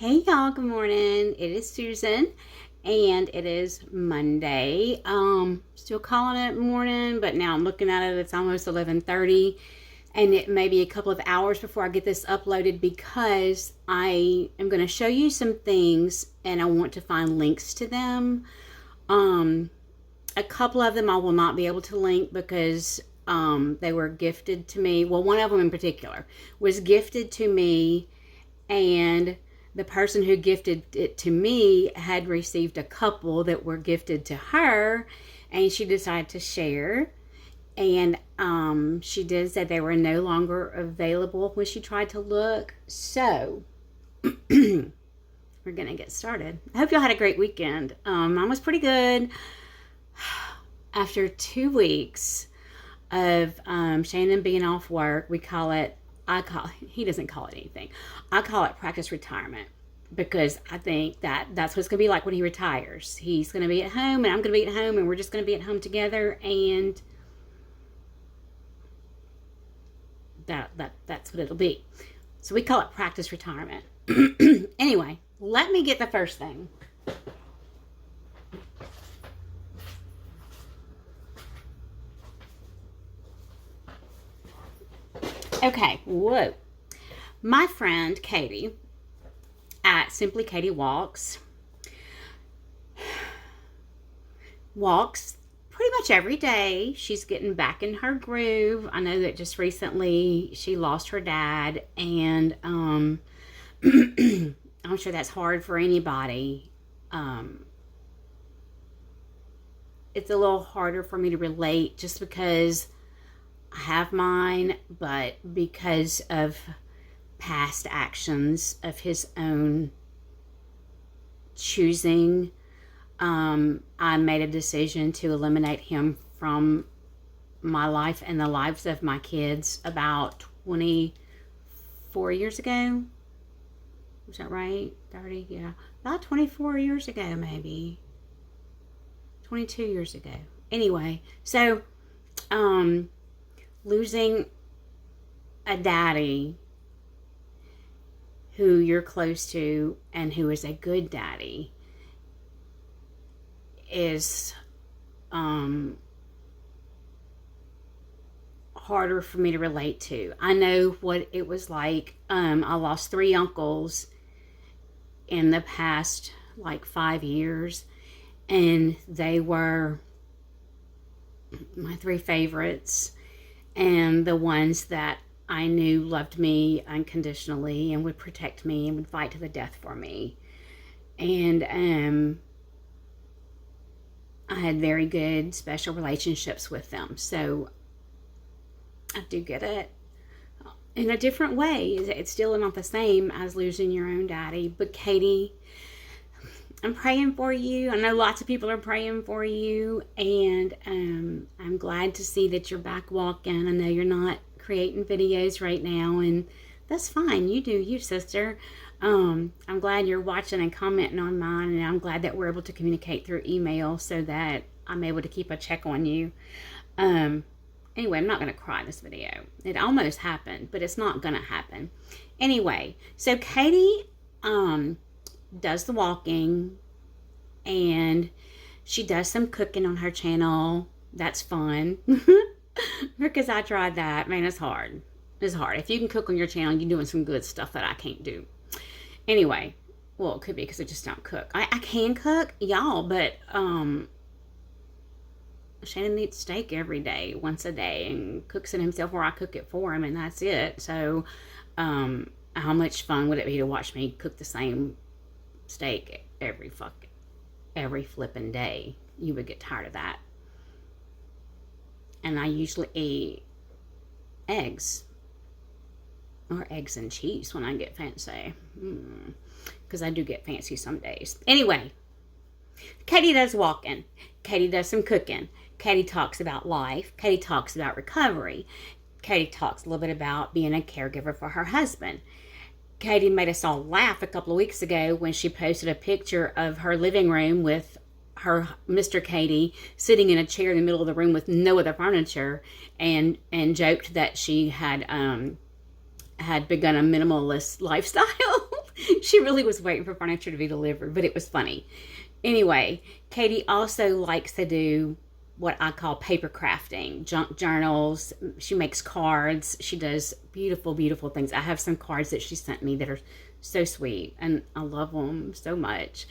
Hey y'all, good morning. It is Susan and it is Monday. Still calling it morning, but now I'm looking at it, it's almost 11:30 and it may be a couple of hours before I get this uploaded because I am going to show you some things and I want to find links to them. A couple of them I will not be able to link because they were gifted to me. Well, one of them in particular was gifted to me, and the person who gifted it to me had received a couple that were gifted to her, and she decided to share. And she did say they were no longer available when she tried to look. So we're gonna get started. I hope y'all had a great weekend. Mine was pretty good. After 2 weeks of Shannon being off work, he doesn't call it anything. I call it practice retirement because I think that's what it's going to be like when he retires. He's going to be at home and I'm going to be at home and we're just going to be at home together, and that's what it'll be. So we call it practice retirement. Anyway, let me get the first thing. Okay, whoa. My friend Katie at Simply Katie walks pretty much every day. She's getting back in her groove. I know that just recently she lost her dad, and I'm sure that's hard for anybody. It's a little harder for me to relate just because I have mine, but because of past actions of his own choosing, I made a decision to eliminate him from my life and the lives of my kids about 24 years ago. Was that right? 30? Yeah. About 24 years ago, maybe. 22 years ago. Anyway, so, losing a daddy who you're close to and who is a good daddy is harder for me to relate to. I know what it was like. I lost 3 uncles in the past 5 years, and they were my 3 favorites, and the ones that I knew loved me unconditionally and would protect me and would fight to the death for me. And I had very good special relationships with them. So I do get it in a different way. It's still not the same as losing your own daddy. But Katie, I'm praying for you. I know lots of people are praying for you, and I'm glad to see that you're back walking. I know you're not creating videos right now, and that's fine. You do you, sister. I'm glad you're watching and commenting on mine, and I'm glad that we're able to communicate through email so that I'm able to keep a check on you. Anyway, I'm not going to cry in this video. It almost happened, but it's not going to happen. Anyway, so Katie does the walking, and she does some cooking on her channel. That's fun. Because I tried that. Man, it's hard. It's hard. If you can cook on your channel, you're doing some good stuff that I can't do. Anyway, well, it could be because I just don't cook. I can cook, y'all, but Shannon eats steak every day, once a day, and cooks it himself, or I cook it for him, and that's it. So how much fun would it be to watch me cook the same steak every flipping day? You would get tired of that. And I usually eat eggs, or eggs and cheese when I get fancy, because I do get fancy some days. Anyway, Katie does walking. Katie does some cooking. Katie talks about life. Katie talks about recovery. Katie talks a little bit about being a caregiver for her husband. Katie made us all laugh a couple of weeks ago when she posted a picture of her living room with her Mr. Katie sitting in a chair in the middle of the room with no other furniture, and joked that she had begun a minimalist lifestyle. She really was waiting for furniture to be delivered, but it was funny. Anyway, Katie also likes to do what I call paper crafting, junk journals. She makes cards. She does beautiful, beautiful things. I have some cards that she sent me that are so sweet, and I love them so much.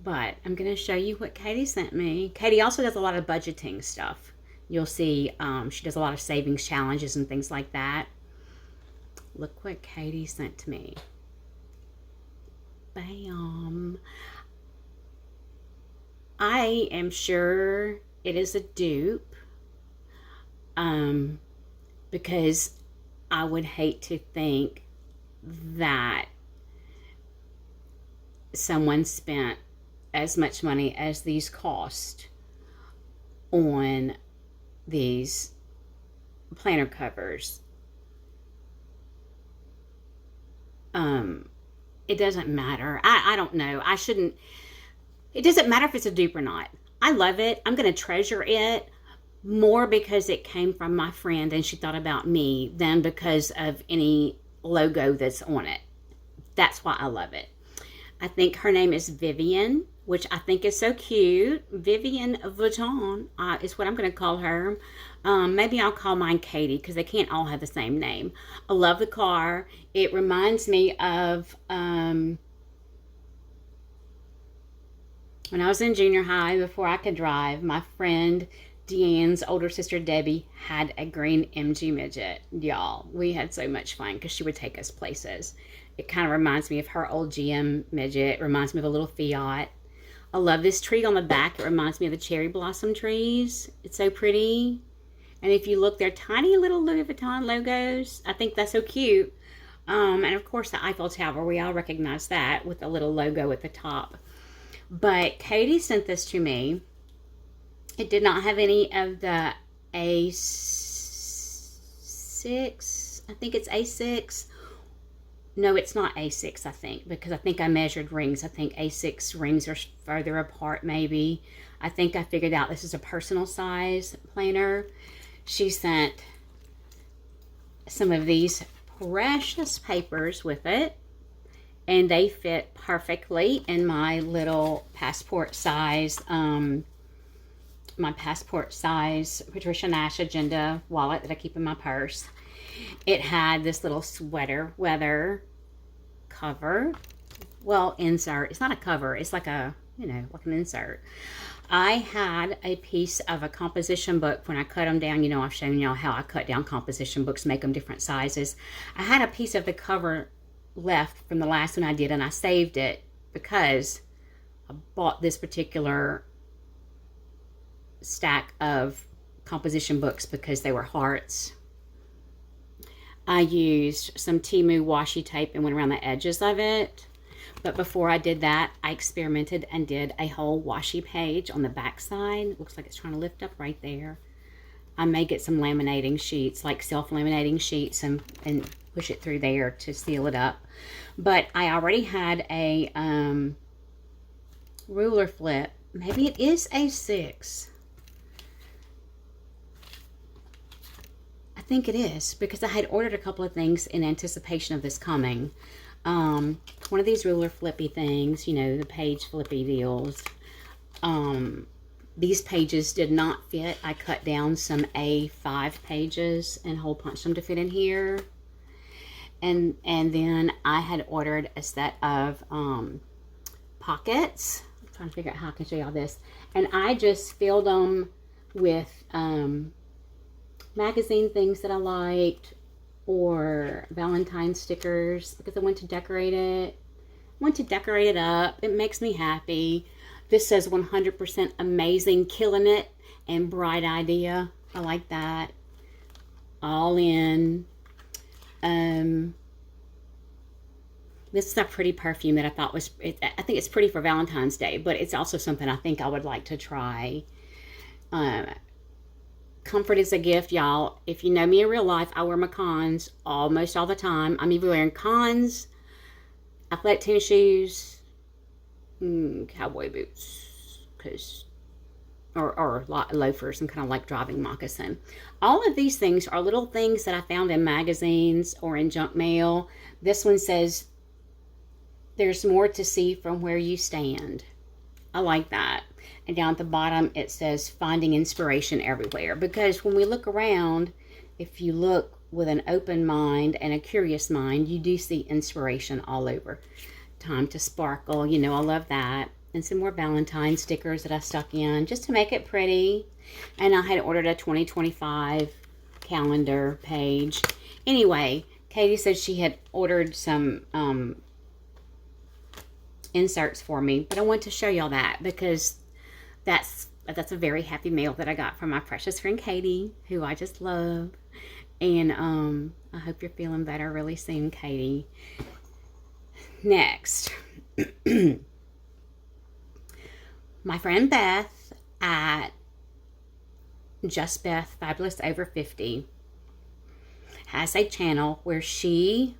But I'm going to show you what Katie sent me. Katie also does a lot of budgeting stuff. You'll see she does a lot of savings challenges and things like that. Look what Katie sent to me. Bam. I am sure it is a dupe because I would hate to think that someone spent as much money as these cost on these planner covers. It doesn't matter. I don't know. It doesn't matter if it's a dupe or not. I love it. I'm going to treasure it more because it came from my friend and she thought about me than because of any logo that's on it. That's why I love it. I think her name is Vivian, which I think is so cute. Vivian Vuitton is what I'm going to call her. Maybe I'll call mine Katie because they can't all have the same name. I love the car. It reminds me of when I was in junior high, before I could drive, my friend Deanne's older sister Debbie had a green MG Midget. Y'all, we had so much fun because she would take us places. It kind of reminds me of her old GM Midget. It reminds me of a little Fiat. I love this tree on the back. It reminds me of the cherry blossom trees. It's so pretty. And if you look, they're tiny little Louis Vuitton logos. I think that's so cute. And of course the Eiffel Tower, we all recognize that with the little logo at the top. But Katie sent this to me. It did not have any of the A6. I think it's A6. No, it's not A6, I think, because I think I measured rings. I think A6 rings are further apart, maybe. I think I figured out this is a personal size planner. She sent some of these precious papers with it, and they fit perfectly in my little passport size, Patricia Nash agenda wallet that I keep in my purse. It had this little sweater weather cover. Well, insert. It's not a cover. It's like a, like an insert. I had a piece of a composition book when I cut them down. I've shown y'all how I cut down composition books, make them different sizes. I had a piece of the cover left from the last one I did, and I saved it because I bought this particular stack of composition books because they were hearts. I used some Temu washi tape and went around the edges of it. But before I did that, I experimented and did a whole washi page on the back side. Looks like it's trying to lift up right there. I may get some laminating sheets, like self-laminating sheets, and push it through there to seal it up. But I already had a ruler flip. Maybe it is A6. I think it is, because I had ordered a couple of things in anticipation of this coming. One of these ruler flippy things, the page flippy deals. These pages did not fit. I cut down some A5 pages and hole punched them to fit in here. And then I had ordered a set of pockets. I'm trying to figure out how I can show y'all this. And I just filled them with magazine things that I liked, or Valentine stickers, because I want to decorate it. I want to decorate it up. It makes me happy. This says 100% amazing, killing it, and bright idea. I like that. All in. This is a pretty perfume that I thought was, I think it's pretty for Valentine's Day, but it's also something I think I would like to try. Comfort is a gift, y'all. If you know me in real life, I wear my cons almost all the time. I'm either wearing cons, athletic tennis shoes, cowboy boots, or loafers, and kind of like driving moccasin. All of these things are little things that I found in magazines or in junk mail. This one says there's more to see from where you stand. I like that. And down at the bottom, it says finding inspiration everywhere. Because when we look around, if you look with an open mind and a curious mind, you do see inspiration all over. Time to sparkle. You know, I love that. And some more Valentine stickers that I stuck in just to make it pretty. And I had ordered a 2025 calendar page. Anyway, Katie said she had ordered some inserts for me, but I want to show y'all that because that's a very happy mail that I got from my precious friend Katie, who I just love. And I hope you're feeling better really soon, Katie. Next, my friend Beth at Just Beth Fabulous Over 50 has a channel where she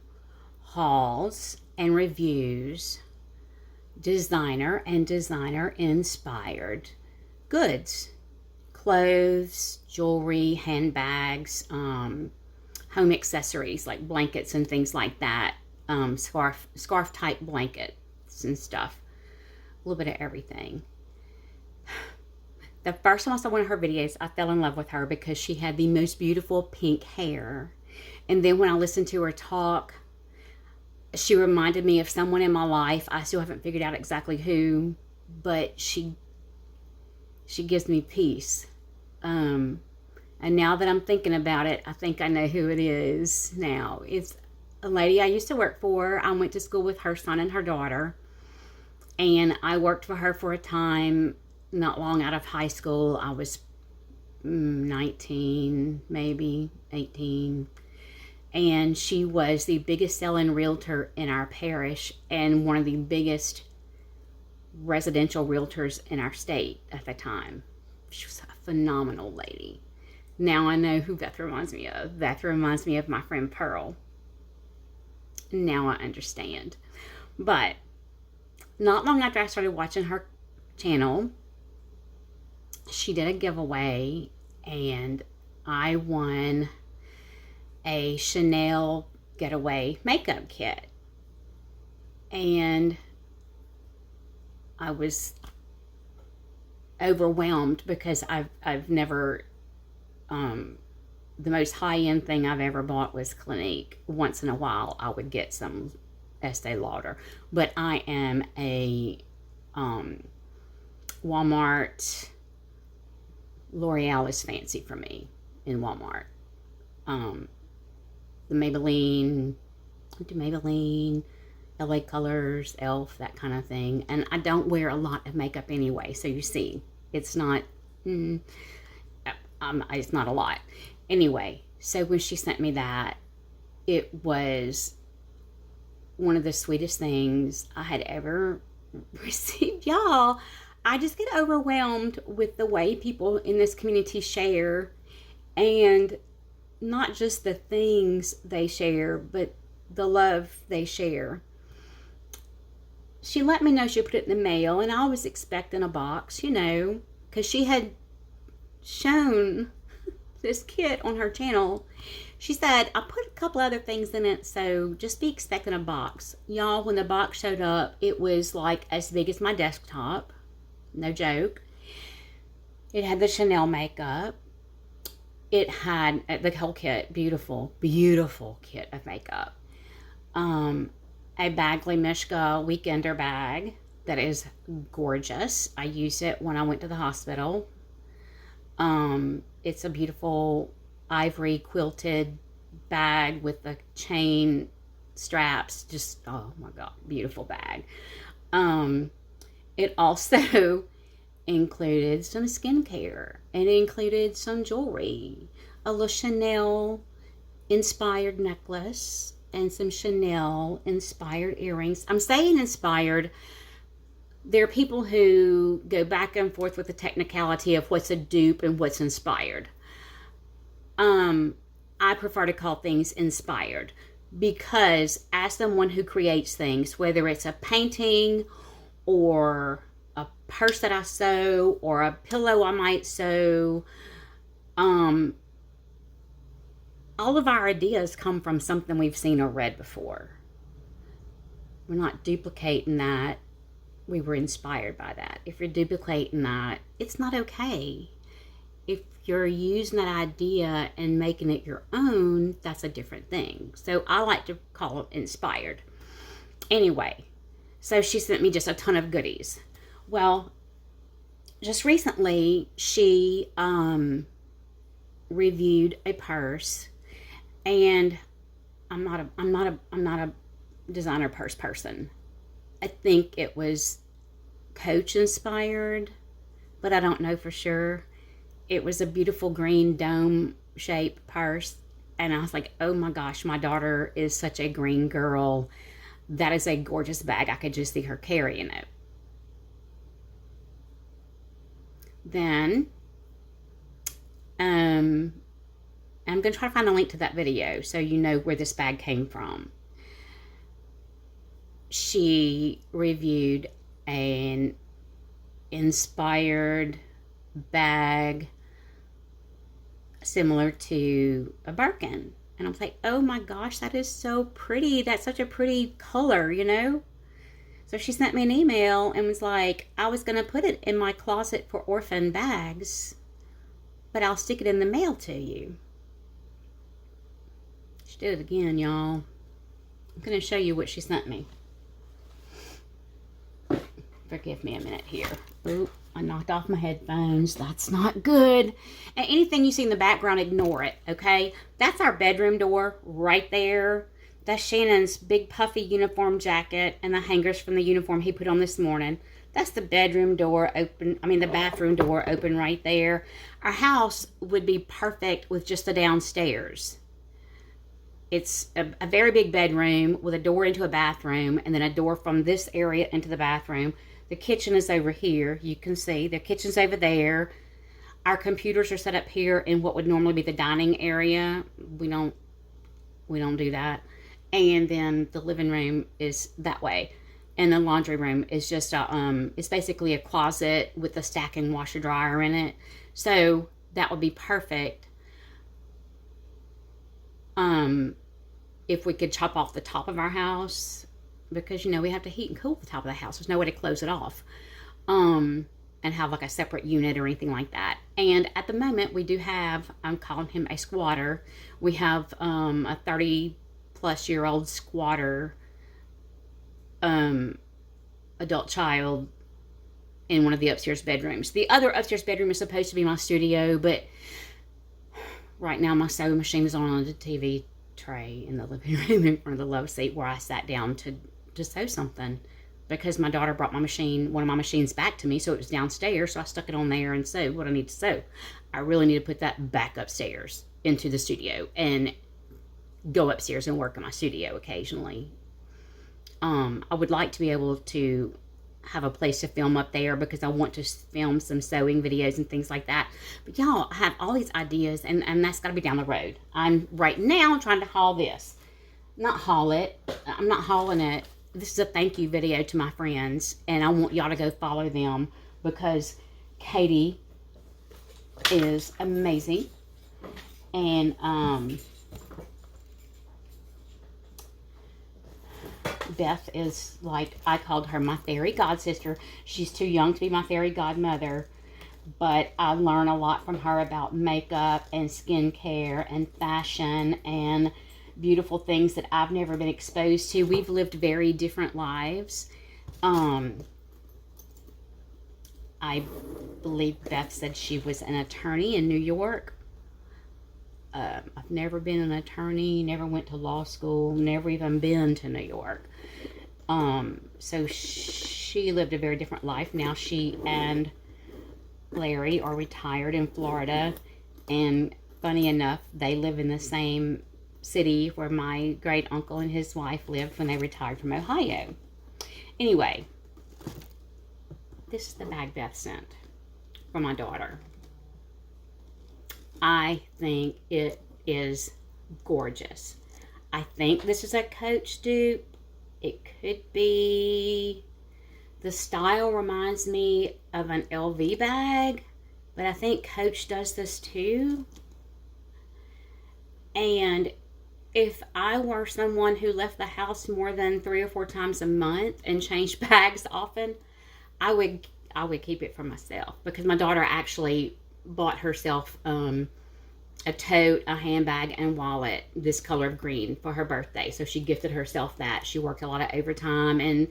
hauls and reviews designer and designer inspired goods, clothes, jewelry, handbags, home accessories like blankets and things like that, scarf type blankets and stuff, a little bit of everything. The first time I saw one of her videos, I fell in love with her because she had the most beautiful pink hair. And then when I listened to her talk, she reminded me of someone in my life. I still haven't figured out exactly who, but she gives me peace. And now that I'm thinking about it, I think I know who it is now. It's a lady I used to work for. I went to school with her son and her daughter. And I worked for her for a time, not long out of high school. I was 19, maybe 18. And she was the biggest selling realtor in our parish and one of the biggest residential realtors in our state at the time. She was a phenomenal lady. Now I know who Beth reminds me of. Beth reminds me of my friend Pearl. Now I understand. But not long after I started watching her channel, she did a giveaway and I won a Chanel Getaway makeup kit. And I was overwhelmed because I've never, the most high-end thing I've ever bought was Clinique. Once in a while I would get some Estee Lauder, but I am a Walmart. L'Oreal is fancy for me in Walmart. The Maybelline, LA Colors, Elf, that kind of thing. And I don't wear a lot of makeup anyway, so you see, it's not, it's not a lot. Anyway, so when she sent me that, it was one of the sweetest things I had ever received. Y'all, I just get overwhelmed with the way people in this community share, and not just the things they share, but the love they share. She let me know she put it in the mail, and I was expecting a box, you know, because she had shown this kit on her channel. She said, I put a couple other things in it, so just be expecting a box. Y'all, when the box showed up, it was like as big as my desktop. No joke. It had the Chanel makeup. It had the whole kit. Beautiful, beautiful kit of makeup. A Bagley Mishka Weekender bag that is gorgeous. I used it when I went to the hospital. It's a beautiful ivory quilted bag with the chain straps. Just, oh my God, beautiful bag. It also included some skincare. It included some jewelry, a little Chanel inspired necklace, and some Chanel inspired earrings. I'm saying inspired. There are people who go back and forth with the technicality of what's a dupe and what's inspired. I prefer to call things inspired because as someone who creates things, whether it's a painting or a purse that I sew or a pillow I might sew, all of our ideas come from something we've seen or read before. we're not duplicating that. We were inspired by that. If you're duplicating that, it's not okay. If you're using that idea and making it your own, that's a different thing. So I like to call it inspired. Anyway, so she sent me just a ton of goodies. Well, just recently she reviewed a purse, and I'm not a designer purse person. I think it was Coach inspired, but I don't know for sure. It was a beautiful green dome shaped purse, and I was like, oh my gosh, my daughter is such a green girl. That is a gorgeous bag. I could just see her carrying it. Then I'm going to try to find a link to that video so you know where this bag came from. She reviewed an inspired bag similar to a Birkin. And I was like, oh my gosh, that is so pretty. That's such a pretty color, you know? So she sent me an email and was like, I was going to put it in my closet for orphan bags, but I'll stick it in the mail to you. She did it again, y'all. I'm going to show you what she sent me. Forgive me a minute here. Ooh, I knocked off my headphones. That's not good. And anything you see in the background, ignore it, okay? That's our bedroom door right there. That's Shannon's big puffy uniform jacket and the hangers from the uniform he put on this morning. That's the bedroom door open, the bathroom door open right there. Our house would be perfect with just the downstairs. It's a very big bedroom with a door into a bathroom and then a door from this area into the bathroom. The kitchen is over here. You can see the kitchen's over there. Our computers are set up here in what would normally be the dining area. We don't do that. And then the living room is that way. And the laundry room is just it's basically a closet with a stacking washer dryer in it. So that would be perfect. If we could chop off the top of our house, because we have to heat and cool the top of the house. There's no way to close it off. And have like a separate unit or anything like that. And at the moment we do have, I'm calling him a squatter. We have a 30-plus-year-old squatter adult child in one of the upstairs bedrooms. The other upstairs bedroom is supposed to be my studio, but right now my sewing machine is on the TV tray in the living room in front of the love seat where I sat down to sew something, because my daughter brought one of my machines back to me, so it was downstairs, so I stuck it on there and sewed what I need to sew. I really need to put that back upstairs into the studio and go upstairs and work in my studio occasionally. I would like to be able to have a place to film up there because I want to film some sewing videos and things like that. But y'all, I have all these ideas, and that's got to be down the road. I'm right now trying to haul this. Not haul it. I'm not hauling it. This is a thank you video to my friends, and I want y'all to go follow them because Katie is amazing. And Beth is like, I called her my fairy god sister. She's too young to be my fairy godmother, but I learn a lot from her about makeup and skincare and fashion and beautiful things that I've never been exposed to. We've lived very different lives. I believe Beth said she was an attorney in New York. I've never been an attorney, never went to law school, never even been to New York. So she lived a very different life. Now she and Larry are retired in Florida, and funny enough, they live in the same city where my great uncle and his wife lived when they retired from Ohio. Anyway, this is the bag Beth sent for my daughter. I think it is gorgeous. I think this is a Coach dupe. It could be, the style reminds me of an LV bag, but I think Coach does this too. And if I were someone who left the house more than 3 or 4 times a month and changed bags often, I would I would keep it for myself, because my daughter actually bought herself a tote, a handbag, and wallet this color of green for her birthday. So she gifted herself that. She worked a lot of overtime, and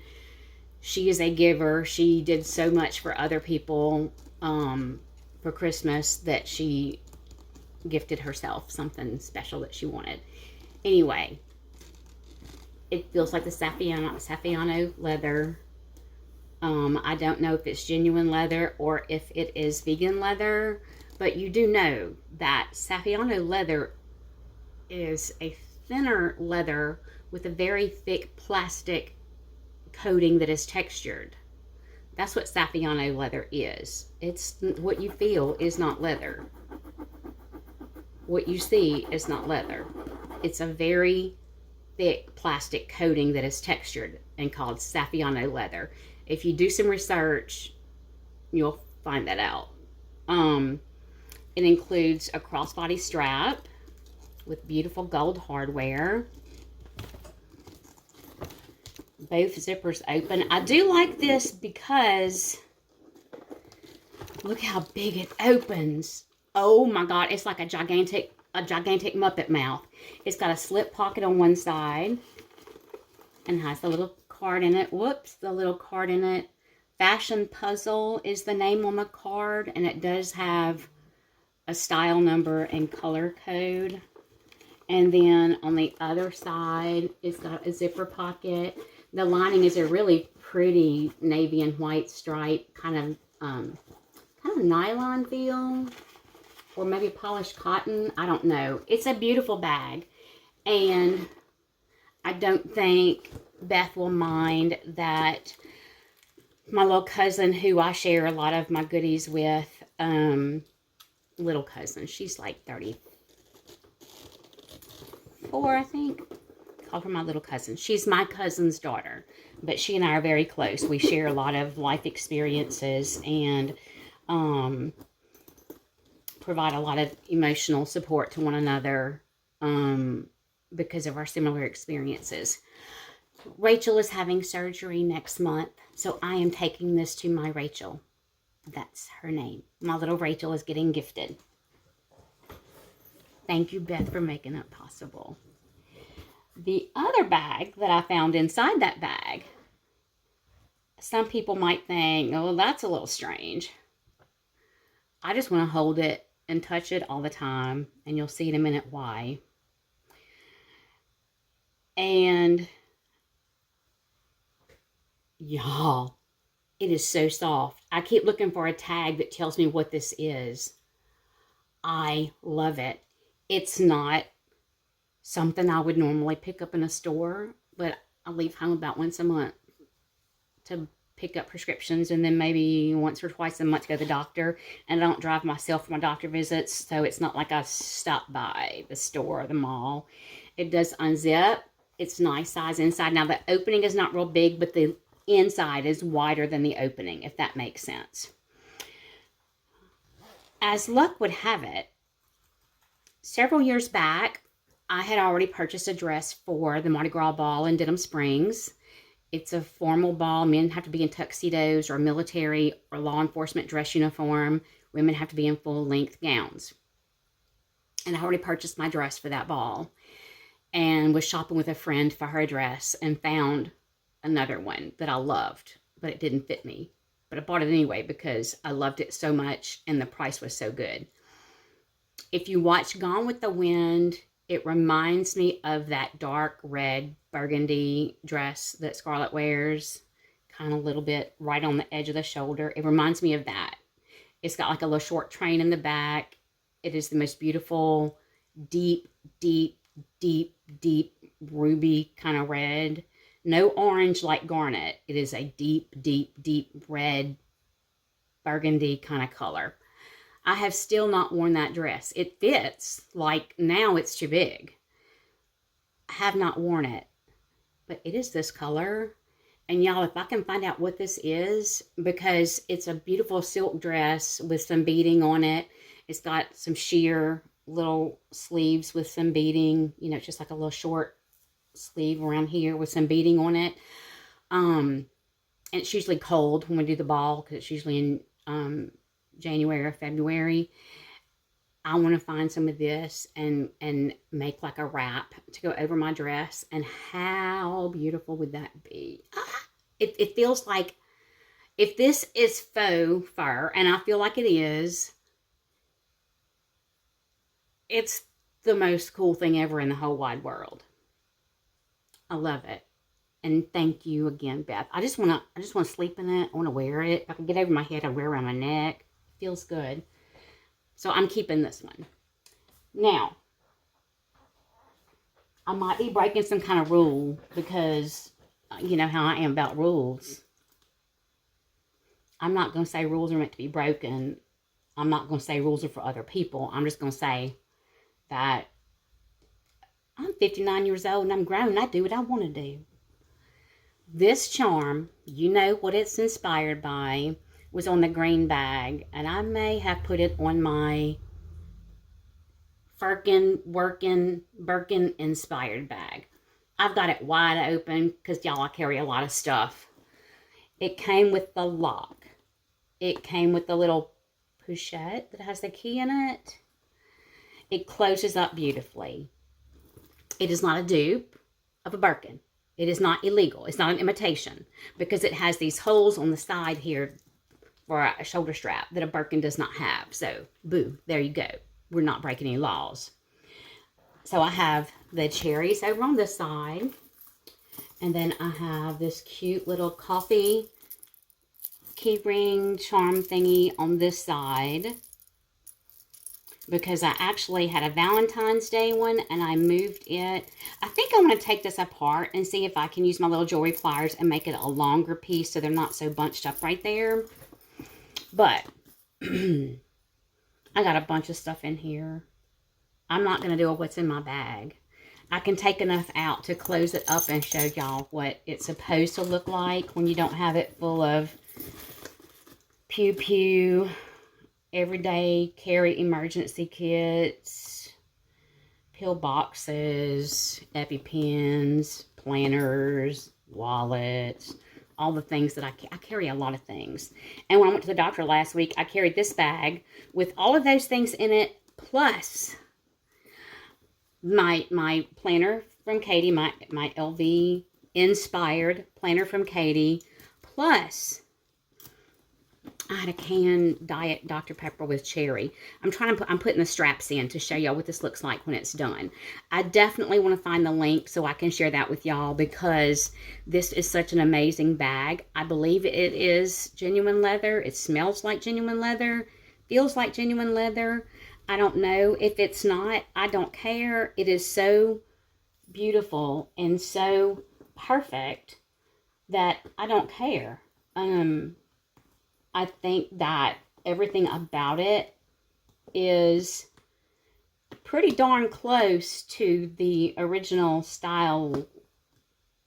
she is a giver. She did so much for other people for Christmas that she gifted herself something special that she wanted. Anyway, it feels like the Saffiano leather. I don't know if it's genuine leather or if it is vegan leather, but you do know that Saffiano leather is a thinner leather with a very thick plastic coating that is textured. That's what Saffiano leather is. It's what you feel is not leather. What you see is not leather. It's a very thick plastic coating that is textured and called Saffiano leather. If you do some research, you'll find that out. It includes a crossbody strap with beautiful gold hardware. Both zippers open. I do like this because look how big it opens. Oh my God, it's like a gigantic Muppet mouth. It's got a slip pocket on one side and has the little card in it. Whoops, the little card in it. Fashion Puzzle is the name on the card, and it does have a style number and color code. And then on the other side, it's got a zipper pocket. The lining is a really pretty navy and white stripe, kind of nylon feel, or maybe polished cotton. I don't know. It's a beautiful bag, and I don't think Beth will mind that my little cousin, who I share a lot of my goodies with, little cousin, she's like 34, I think. Call her my little cousin. She's my cousin's daughter, but she and I are very close. We share a lot of life experiences and provide a lot of emotional support to one another because of our similar experiences. Rachel is having surgery next month, so I am taking this to my Rachel. That's her name. My little Rachel is getting gifted. Thank you, Beth, for making that possible. The other bag that I found inside that bag, some people might think, oh, that's a little strange. I just want to hold it and touch it all the time, and you'll see in a minute why. And y'all, it is so soft. I keep looking for a tag that tells me what this is. I love it. It's not something I would normally pick up in a store, but I leave home about once a month to pick up prescriptions, and then maybe once or twice a month to go to the doctor. And I don't drive myself for my doctor visits, so it's not like I stop by the store or the mall. It does unzip. It's nice size inside. Now, the opening is not real big, but the inside is wider than the opening, if that makes sense. As luck would have it, several years back, I had already purchased a dress for the Mardi Gras ball in Denham Springs. It's a formal ball. Men have to be in tuxedos or military or law enforcement dress uniform. Women have to be in full-length gowns. And I already purchased my dress for that ball and was shopping with a friend for her dress and found another one that I loved, but it didn't fit me. But I bought it anyway because I loved it so much and the price was so good. If you watch Gone with the Wind, it reminds me of that dark red burgundy dress that Scarlett wears, kind of a little bit right on the edge of the shoulder. It reminds me of that. It's got like a little short train in the back. It is the most beautiful, deep, deep, deep, deep ruby kind of red. No orange like garnet. It is a deep, deep, deep red burgundy kind of color. I have still not worn that dress. It fits, like now it's too big. I have not worn it, but it is this color. And y'all, if I can find out what this is, because it's a beautiful silk dress with some beading on it. It's got some sheer little sleeves with some beading. You know, it's just like a little short sleeve around here with some beading on it. And it's usually cold when we do the ball because it's usually in January or February. I want to find some of this and make like a wrap to go over my dress. And how beautiful would that be? It feels like, if this is faux fur, and I feel like it is, it's the most cool thing ever in the whole wide world. I love it. And thank you again, Beth. I just want to sleep in it. I want to wear it. If I can get over my head, I'd wear it around my neck. It feels good. So I'm keeping this one. Now, I might be breaking some kind of rule because you know how I am about rules. I'm not going to say rules are meant to be broken. I'm not going to say rules are for other people. I'm just going to say that I'm 59 years old and I'm grown and I do what I want to do. This charm, you know what it's inspired by, was on the green bag. And I may have put it on my Birkin inspired bag. I've got it wide open because y'all, I carry a lot of stuff. It came with the lock. It came with the little pochette that has the key in it. It closes up beautifully. It is not a dupe of a Birkin. It is not illegal. It's not an imitation because it has these holes on the side here for a shoulder strap that a Birkin does not have. So, boo, there you go. We're not breaking any laws. So I have the cherries over on this side. And then I have this cute little coffee key ring charm thingy on this side. Because I actually had a Valentine's Day one and I moved it. I think I want to take this apart and see if I can use my little jewelry pliers and make it a longer piece so they're not so bunched up right there. But I got a bunch of stuff in here. I'm not going to do what's in my bag. I can take enough out to close it up and show y'all what it's supposed to look like when you don't have it full of pew-pew, everyday carry emergency kits, pill boxes, EpiPens, planners, wallets, all the things that I carry a lot of things. And when I went to the doctor last week, I carried this bag with all of those things in it, plus my planner from Katie, my LV inspired planner from Katie, plus I had a canned Diet Dr. Pepper with cherry. I'm putting the straps in to show y'all what this looks like when it's done. I definitely want to find the link so I can share that with y'all because this is such an amazing bag. I believe it is genuine leather. It smells like genuine leather. Feels like genuine leather. I don't know. If it's not, I don't care. It is so beautiful and so perfect that I don't care. I think that everything about it is pretty darn close to the original style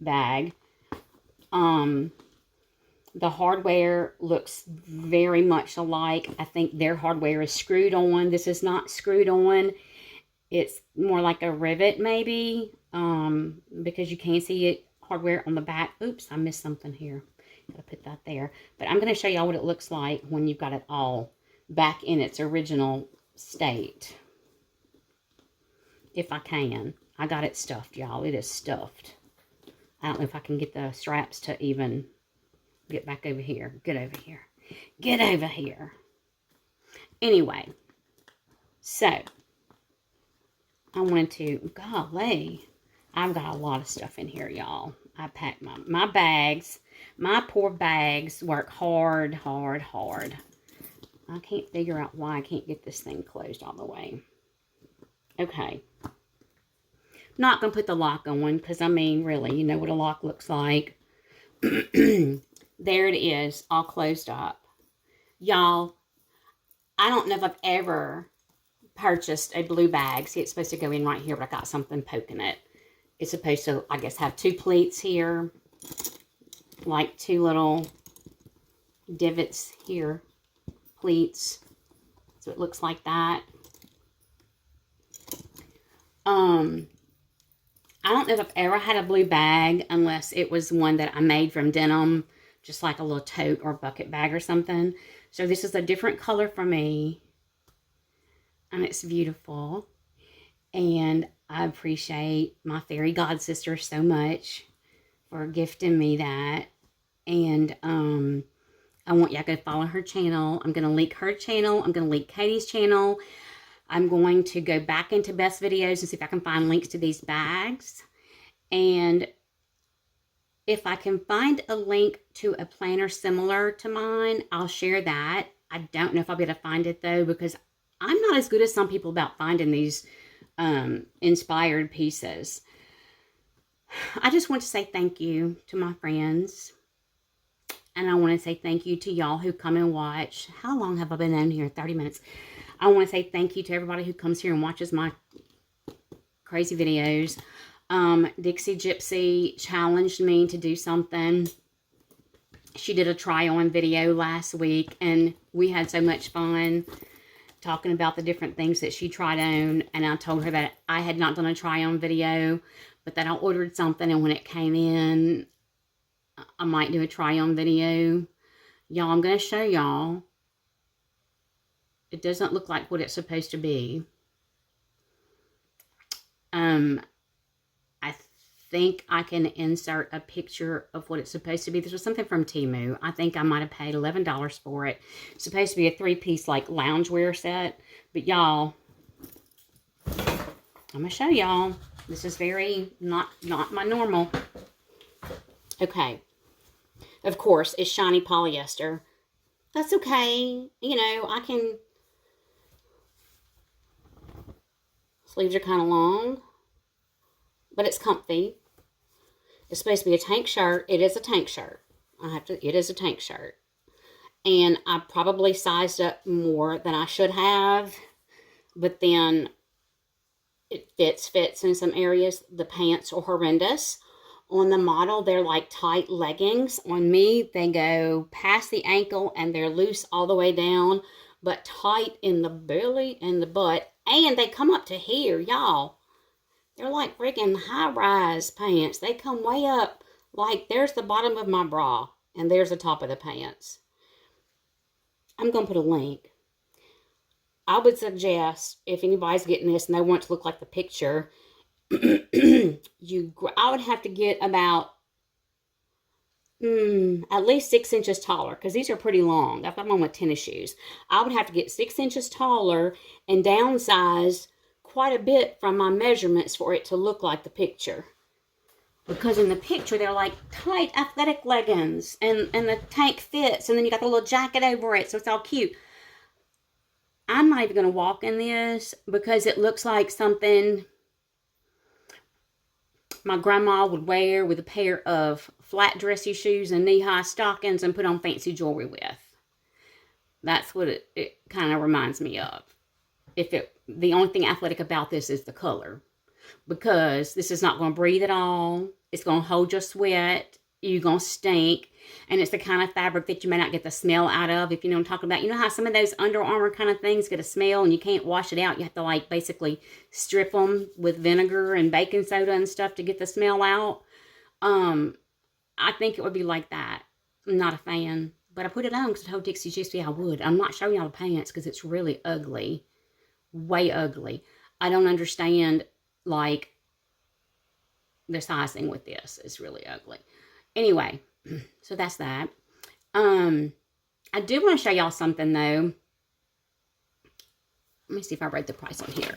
bag. The hardware looks very much alike. I think their hardware is screwed on. This is not screwed on. It's more like a rivet maybe, because you can see it hardware on the back. Oops, I missed something here. Gotta put that there. But I'm going to show y'all what it looks like when you've got it all back in its original state. If I can. I got it stuffed, y'all. It is stuffed. I don't know if I can get the straps to even get back over here. Get over here. Get over here. Anyway. So. I wanted to, golly. I've got a lot of stuff in here, y'all. I packed my bags. My poor bags work hard, hard, hard. I can't figure out why I can't get this thing closed all the way. Okay. Not going to put the lock on because, I mean, really, you know what a lock looks like. There it is, all closed up. Y'all, I don't know if I've ever purchased a blue bag. See, it's supposed to go in right here, but I got something poking it. It's supposed to, I guess, have two pleats here. Like two little divots here. Pleats. So it looks like that. I don't know if I've ever had a blue bag unless it was one that I made from denim, just like a little tote or bucket bag or something. So this is a different color for me, and it's beautiful. And I appreciate my fairy god sister so much for gifting me that. And I want y'all to go follow her channel. I'm going to link her channel. I'm going to link Katie's channel. I'm going to go back into Beth's videos and see if I can find links to these bags. And if I can find a link to a planner similar to mine, I'll share that. I don't know if I'll be able to find it though, because I'm not as good as some people about finding these inspired pieces. I just want to say thank you to my friends. And I want to say thank you to y'all who come and watch. How long have I been on here? 30 minutes. I want to say thank you to everybody who comes here and watches my crazy videos. Dixie Gypsy challenged me to do something. She did a try-on video last week, and we had so much fun talking about the different things that she tried on. And I told her that I had not done a try-on video, but that I ordered something, and when it came in, I might do a try-on video. Y'all, I'm going to show y'all. It doesn't look like what it's supposed to be. I think I can insert a picture of what it's supposed to be. This was something from Temu. I think I might have paid $11 for it. It's supposed to be a 3-piece like loungewear set. But y'all, I'm going to show y'all. This is very not my normal. Okay. Of course, it's shiny polyester. That's okay. You know, I can... Sleeves are kind of long, but it's comfy. It's supposed to be a tank shirt. It is a tank shirt. It is a tank shirt. And I probably sized up more than I should have, but then it fits in some areas. The pants are horrendous. On the model, they're like tight leggings. On me, they go past the ankle and they're loose all the way down, but tight in the belly and the butt. And they come up to here, y'all. They're like freaking high-rise pants. They come way up. Like, there's the bottom of my bra. And there's the top of the pants. I'm going to put a link. I would suggest, if anybody's getting this and they want it to look like the picture, I would have to get about at least 6 inches taller, because these are pretty long. I've got them on with tennis shoes. I would have to get 6 inches taller and downsize quite a bit from my measurements for it to look like the picture. Because in the picture, they're like tight athletic leggings, and the tank fits, and then you got the little jacket over it, so it's all cute. I'm not even going to walk in this because it looks like something my grandma would wear with a pair of flat dressy shoes and knee-high stockings and put on fancy jewelry with. That's what it kind of reminds me of. The only thing athletic about this is the color. Because this is not going to breathe at all. It's going to hold your sweat. You're going to stink. And it's the kind of fabric that you may not get the smell out of, if you know what I'm talking about. You know how some of those Under Armour kind of things get a smell and you can't wash it out? You have to, like, basically strip them with vinegar and baking soda and stuff to get the smell out. I think it would be like that. I'm not a fan. But I put it on because I told Dixie Gypsy I would. I'm not showing y'all the pants because it's really ugly. Way ugly. I don't understand, like, the sizing with this. It's really ugly. Anyway, so that's that. I do want to show y'all something, though. Let me see if I wrote the price on here.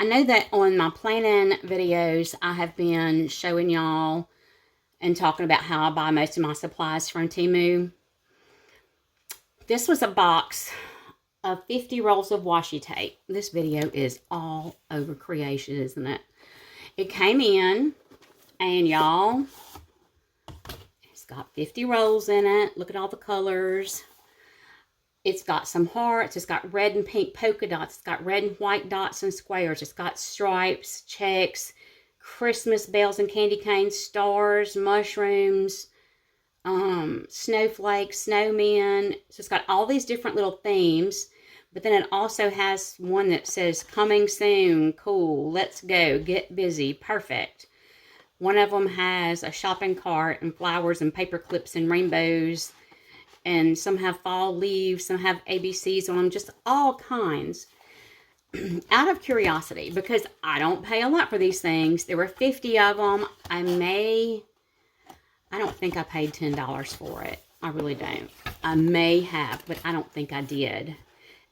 I know that on my planning videos, I have been showing y'all and talking about how I buy most of my supplies from Temu. This was a box of 50 rolls of washi tape. This video is all over creation, isn't it? It came in, and y'all, it's got 50 rolls in it. Look at all the colors. It's got some hearts. It's got red and pink polka dots. It's got red and white dots and squares. It's got stripes, checks, Christmas bells and candy canes, stars, mushrooms, snowflakes, snowmen. So it's got all these different little themes. But then it also has one that says coming soon, cool, let's go, get busy, perfect. One of them has a shopping cart and flowers and paper clips and rainbows. And some have fall leaves, some have ABCs on them, just all kinds. Out of curiosity, because I don't pay a lot for these things, there were 50 of them. I don't think I paid $10 for it. I really don't. I may have, but I don't think I did.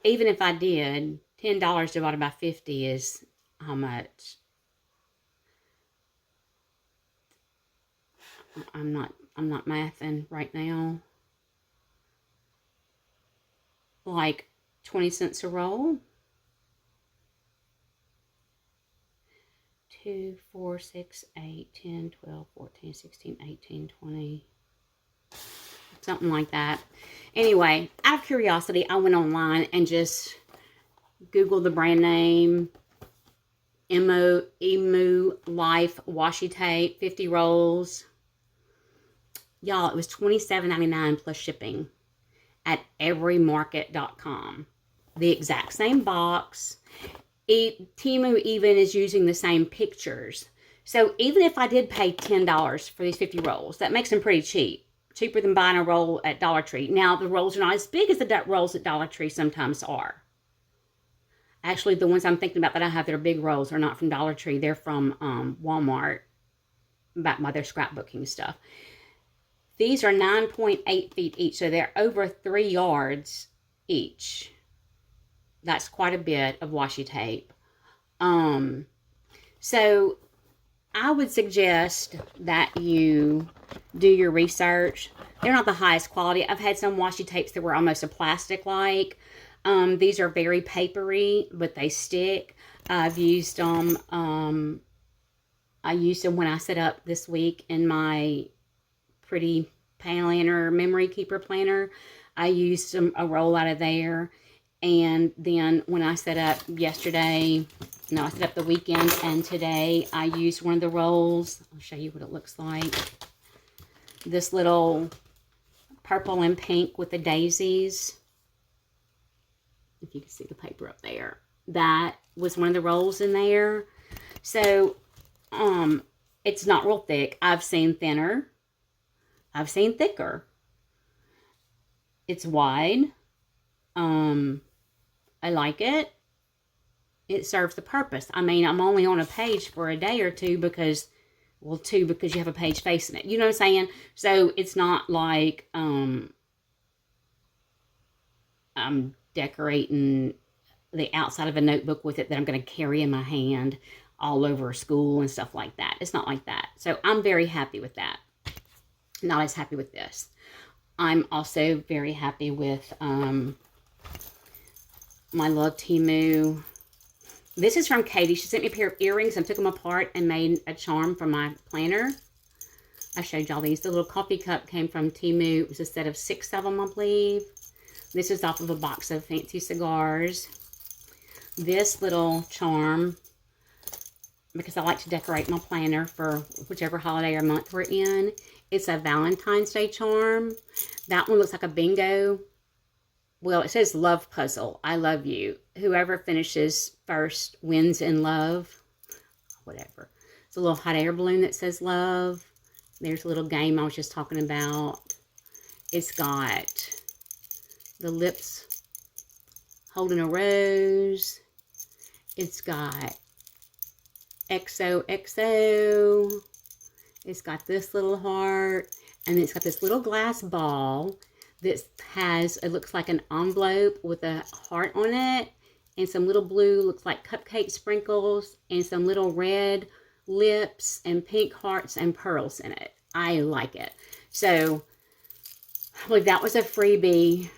Even if I did, $10 divided by 50 is how much? I'm not mathing right now. Like 20 cents a roll. 2, 4, 6, 8, 10, 12, 14, 16, 18, 20. Something like that. Anyway, out of curiosity, I went online and just Googled the brand name. Emu Life washi tape, 50 rolls. Y'all, it was $27.99 plus shipping at everymarket.com. The exact same box. Temu even is using the same pictures. So even if I did pay $10 for these 50 rolls, that makes them pretty cheap. Cheaper than buying a roll at Dollar Tree. Now, the rolls are not as big as the rolls at Dollar Tree sometimes are. Actually, the ones I'm thinking about that I have that are big rolls are not from Dollar Tree. They're from Walmart, back by their scrapbooking stuff. These are 9.8 feet each, so they're over 3 yards each. That's quite a bit of washi tape. So I would suggest that you do your research. They're not the highest quality. I've had some washi tapes that were almost a plastic-like. These are very papery, but they stick. I've used them. I used them when I set up this week in my pretty planner, memory keeper planner. I used a roll out of there. And then when I set up yesterday, no, I set up the weekend, and today I used one of the rolls. I'll show you what it looks like. This little purple and pink with the daisies. If you can see the paper up there. That was one of the rolls in there. So, it's not real thick. I've seen thinner. I've seen thicker. It's wide. I like it. It serves the purpose. I mean, I'm only on a page for a day or two because you have a page facing it. You know what I'm saying? So it's not like I'm decorating the outside of a notebook with it that I'm going to carry in my hand all over school and stuff like that. It's not like that. So I'm very happy with that. Not as happy with this. I'm also very happy with my love Temu. This is from Katie. She sent me a pair of earrings and took them apart and made a charm for my planner. I showed y'all these. The little coffee cup came from Temu. It was a set of 6 of them, I believe. This is off of a box of fancy cigars. This little charm, because I like to decorate my planner for whichever holiday or month we're in. It's a Valentine's Day charm. That one looks like a bingo. Well, it says love puzzle. I love you. Whoever finishes first wins in love. Whatever. It's a little hot air balloon that says love. There's a little game I was just talking about. It's got the lips holding a rose. It's got XOXO. It's got this little heart. And it's got this little glass ball that has, it looks like an envelope with a heart on it. And some little blue, looks like cupcake sprinkles. And some little red lips and pink hearts and pearls in it. I like it. So, I believe that was a freebie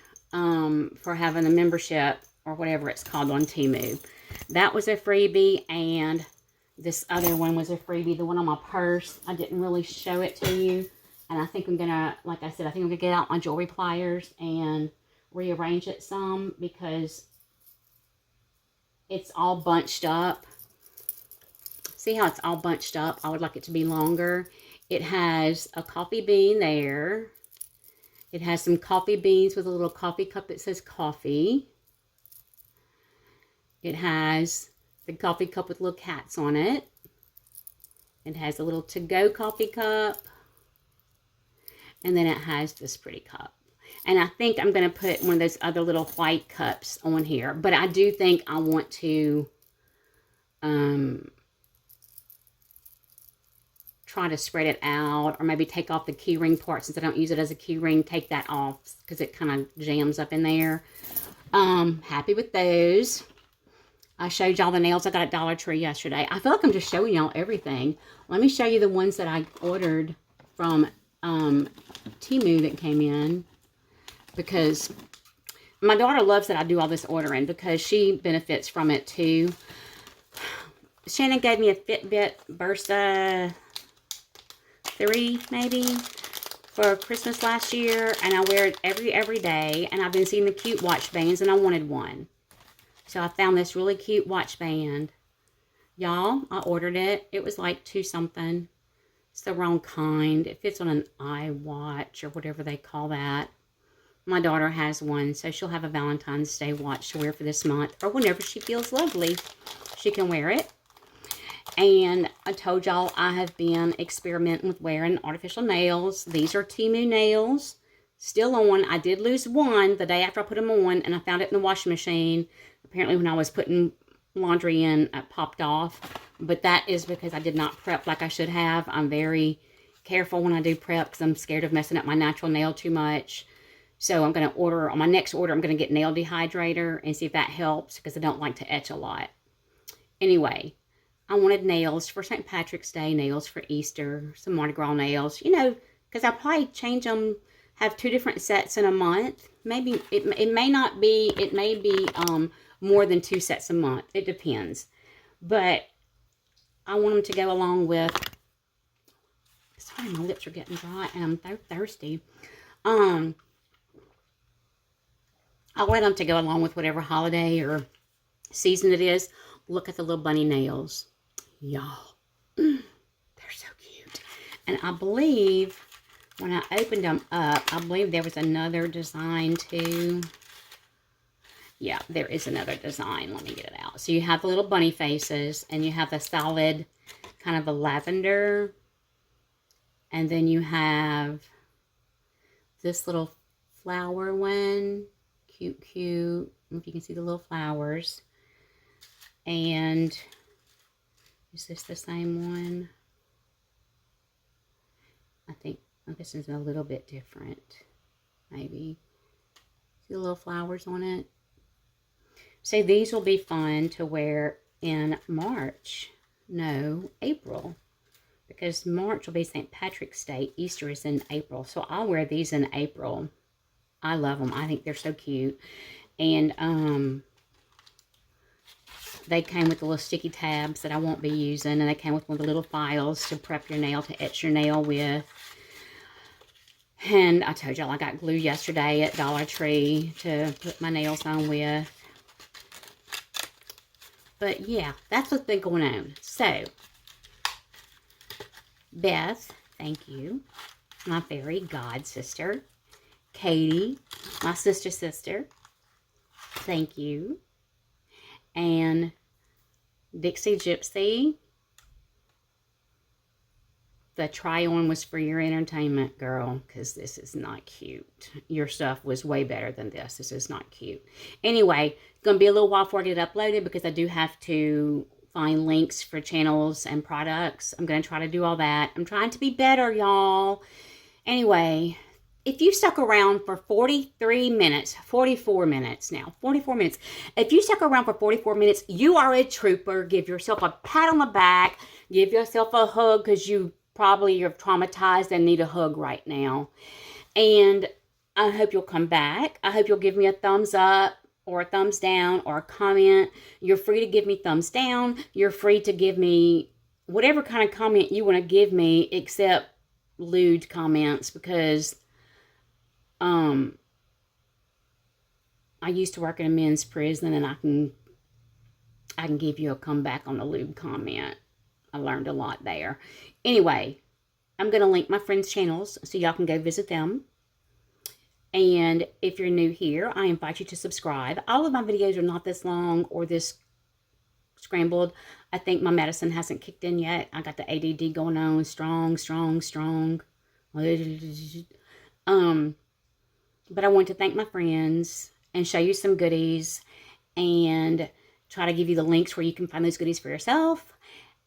for having a membership or whatever it's called on Temu. That was a freebie, and this other one was a freebie. The one on my purse, I didn't really show it to you. And I think I'm going to, like I said, I think I'm going to get out my jewelry pliers and rearrange it some because it's all bunched up. See how it's all bunched up? I would like it to be longer. It has a coffee bean there. It has some coffee beans with a little coffee cup that says coffee. It has the coffee cup with little cats on it. It has a little to-go coffee cup. And then it has this pretty cup. And I think I'm going to put one of those other little white cups on here. But I do think I want to try to spread it out, or maybe take off the key ring part since I don't use it as a key ring. Take that off because it kind of jams up in there. Happy with those. I showed y'all the nails I got at Dollar Tree yesterday. I feel like I'm just showing y'all everything. Let me show you the ones that I ordered from Temu that came in, because my daughter loves that I do all this ordering because she benefits from it too. Shannon gave me a Fitbit Bursa 3 maybe for Christmas last year, and I wear it every day, and I've been seeing the cute watch bands, and I wanted one. So I found this really cute watch band. Y'all, I ordered it. It was like $2 something. It's the wrong kind. It fits on an iWatch or whatever they call that. My daughter has one, so she'll have a Valentine's Day watch to wear for this month, or whenever she feels lovely, she can wear it. And I told y'all I have been experimenting with wearing artificial nails. These are Temu nails. Still on. I did lose one the day after I put them on, and I found it in the washing machine. Apparently when I was putting laundry in, it popped off. But that is because I did not prep like I should have. I'm very careful when I do prep because I'm scared of messing up my natural nail too much. So I'm going to order, on my next order, I'm going to get nail dehydrator and see if that helps, because I don't like to etch a lot. Anyway, I wanted nails for St. Patrick's Day, nails for Easter, some Mardi Gras nails, you know, because I probably change them, have 2 different sets in a month. Maybe, it may not be, it may be more than 2 sets a month. It depends. But I want them to go along with, sorry, my lips are getting dry and I'm so thirsty. I want them to go along with whatever holiday or season it is. Look at the little bunny nails. Y'all, they're so cute. And I believe when I opened them up, I believe there was another design too. Yeah, there is another design. Let me get it out. So you have the little bunny faces, and you have the solid kind of a lavender. And then you have this little flower one. Cute, cute. I don't know if you can see the little flowers. And is this the same one? I think this is a little bit different. Maybe. See the little flowers on it? So these will be fun to wear in March. No, April. Because March will be St. Patrick's Day. Easter is in April. So I'll wear these in April. I love them. I think they're so cute. And they came with the little sticky tabs that I won't be using. And they came with one of the little files to prep your nail, to etch your nail with. And I told y'all I got glue yesterday at Dollar Tree to put my nails on with. But yeah, that's what's been going on. So, Beth, thank you. My fairy god sister. Katie, my sister, thank you. And Dixie Gypsy, the try-on was for your entertainment, girl, because this is not cute. Your stuff was way better than this. This is not cute. Anyway, it's going to be a little while before I get it uploaded because I do have to find links for channels and products. I'm going to try to do all that. I'm trying to be better, y'all. Anyway, if you stuck around for 44 minutes, if you stuck around for 44 minutes, you are a trooper. Give yourself a pat on the back. Give yourself a hug because you probably are traumatized and need a hug right now. And I hope you'll come back. I hope you'll give me a thumbs up or a thumbs down or a comment. You're free to give me thumbs down. You're free to give me whatever kind of comment you want to give me, except lewd comments, because I used to work in a men's prison, and I can give you a comeback on a lewd comment. I learned a lot there. Anyway, I'm going to link my friends' channels so y'all can go visit them. And if you're new here, I invite you to subscribe. All of my videos are not this long or this scrambled. I think my medicine hasn't kicked in yet. I got the ADD going on strong, strong, strong. But I want to thank my friends and show you some goodies and try to give you the links where you can find those goodies for yourself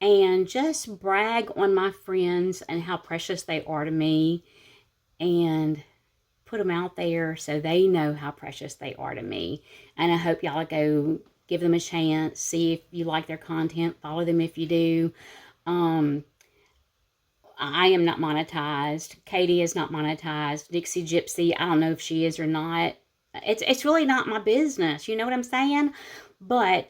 and just brag on my friends and how precious they are to me and put them out there so they know how precious they are to me. And I hope y'all go give them a chance, see if you like their content, follow them if you do. I am not monetized. Katie is not monetized. Dixie Gypsy, I don't know if she is or not. It's really not my business. You know what I'm saying? But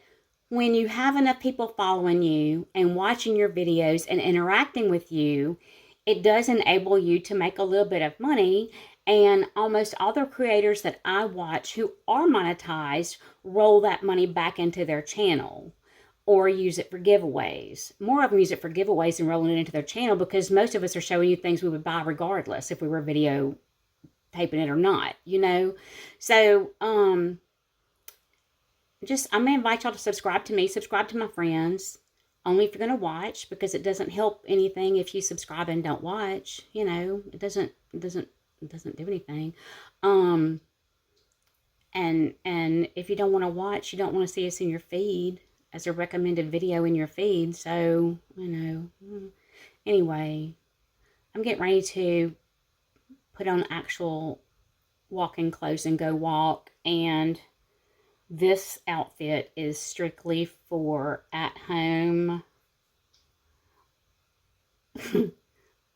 when you have enough people following you and watching your videos and interacting with you, it does enable you to make a little bit of money. And almost all the creators that I watch who are monetized roll that money back into their channel or use it for giveaways. More of them use it for giveaways and rolling it into their channel because most of us are showing you things we would buy regardless if we were video taping it or not, you know? So, I'm going to invite y'all to subscribe to me, subscribe to my friends, only if you're going to watch, because it doesn't help anything if you subscribe and don't watch, you know, it doesn't do anything. And if you don't want to watch, you don't want to see us in your feed as a recommended video in your feed. So, you know, anyway, I'm getting ready to put on actual walking clothes and go walk. And this outfit is strictly for at home.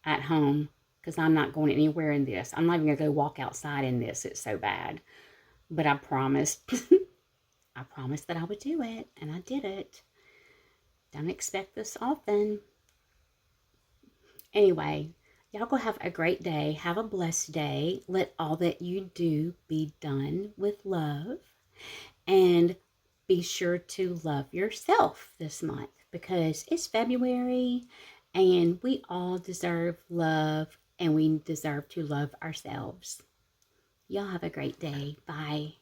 At home. Because I'm not going anywhere in this. I'm not even going to go walk outside in this. It's so bad. But I promised. I promised that I would do it. And I did it. Don't expect this often. Anyway, y'all go have a great day. Have a blessed day. Let all that you do be done with love. And be sure to love yourself this month because it's February and we all deserve love and we deserve to love ourselves. Y'all have a great day. Bye.